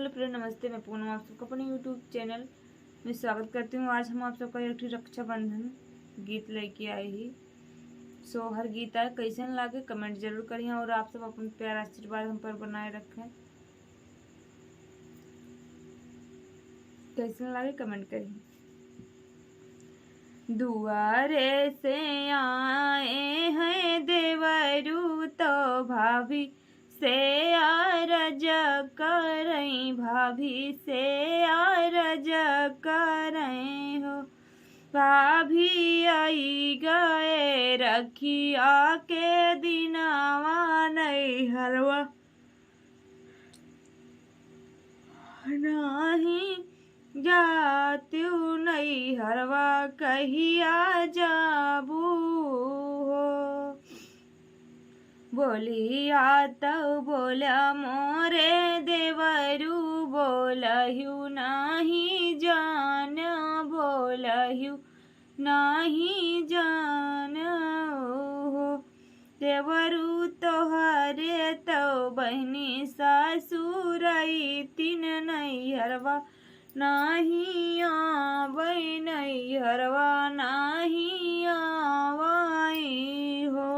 Hello friend, नमस्ते। मैं पूनम आप सबका अपने यूट्यूब चैनल में स्वागत करती हूँ। आज हम आप सबका एक रक्षाबंधन गीत लेके आए ही। सो हर गीत आए कैसे लागे कमेंट जरूर करिए और आप सब अपना प्यार आशीर्वाद हम पर बनाए रखें। कैसे लागे कमेंट करिए। दुआरे से आए हैं देवरू तो भाभी से आरज करई, भाभी से आरज करई हो। भाभी आई गए रखिया के दिनावा नहीं हरवा नहीं जात्यू नहीं हरवा कहिया जाबू हो। बोलिया तो बोला मोरे देवरू बोलहु नहीं जान, बोलहु नहीं जान हो। देवरू तोहरे तो बहनी सासुरई तीन नहीं हरवा नहीं आवई, नहीं हरवा नहीं आवई हो।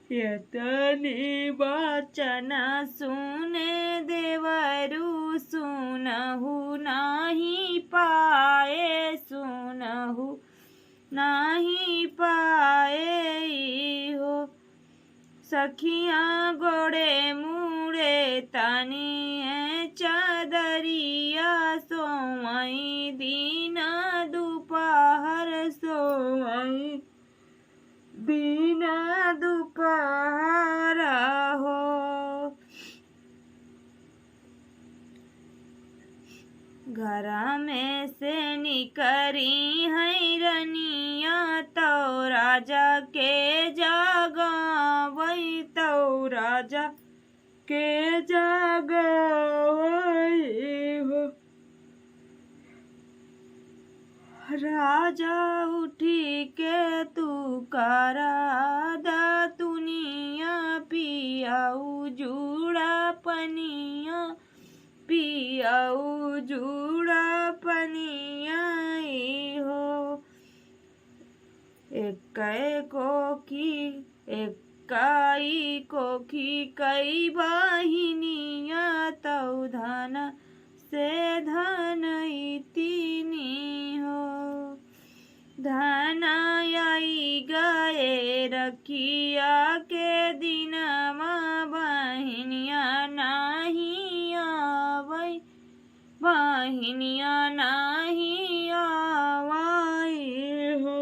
यतनी वचन सुने देवरू सुनहु नहीं पाए, सुनहु नहीं पाए हो। सखियाँ गोड़े मुड़े तनी चादरिया सोमई दीना दोपहर सोमई दीना दोपहर हो। घर में से निकरी है रनिया तो राजा के जागवई, तो राजा के जागवई हो। राजा उठी के तू करा दा तुनिया पियाऊ जूड़ा पनिया, पियाऊ जूड़ा पनिया हो। एक कोखी एकाई कोखी कई बाहिनिया तो धन से धन तीनी हो। धन आई गए रखिया के दिनमा बहनिया नहीं आवई, बहनिया नहीं आवई हो।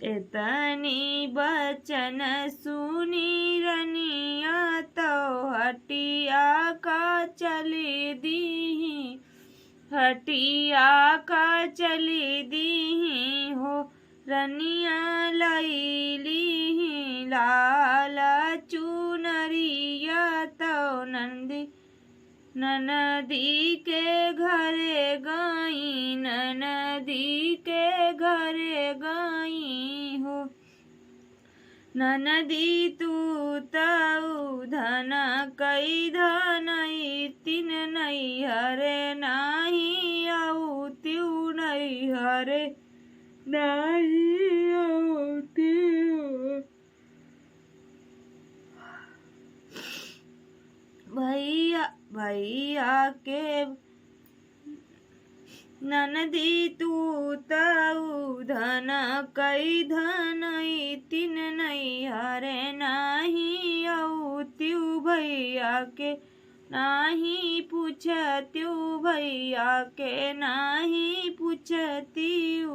इतनी बचन सुनी रनिया तो हटिया का चली दी, हटिया का चली दी हो। रनिया लैली लाल चुनरिया तो ननदी के घरे गई, ननदी के घरे गई हो। ननदी तू तऊ धन कई धनई तीन नहीं हरे नहीं आऊ त्यू नहीं हरे नहीं आऊ त्यू। भैया भैया के ननदी तू तऊ धन कई धनई तीन नहीं हरे नहीं आऊ त्यू। भैया के नहीं पूछत्यू, भैया के नहीं पूछत्यू।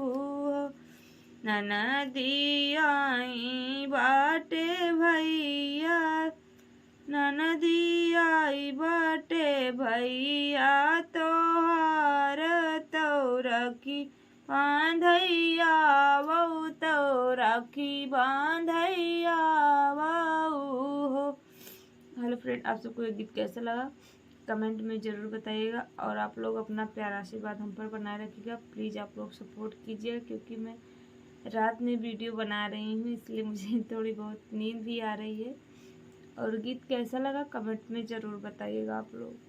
ननदी आई बाटे भैया, ननदी आई बाटे भैया तोहार तो रखी बांधैया बहू, तो राखी बांधैया बहू हो। हेलो फ्रेंड, आप सबको ये गीत कैसा लगा कमेंट में ज़रूर बताइएगा और आप लोग अपना प्यार आशीर्वाद हम पर बनाए रखिएगा। प्लीज़ आप लोग सपोर्ट कीजिए क्योंकि मैं रात में वीडियो बना रही हूँ इसलिए मुझे थोड़ी बहुत नींद भी आ रही है। और गीत कैसा लगा कमेंट में ज़रूर बताइएगा आप लोग।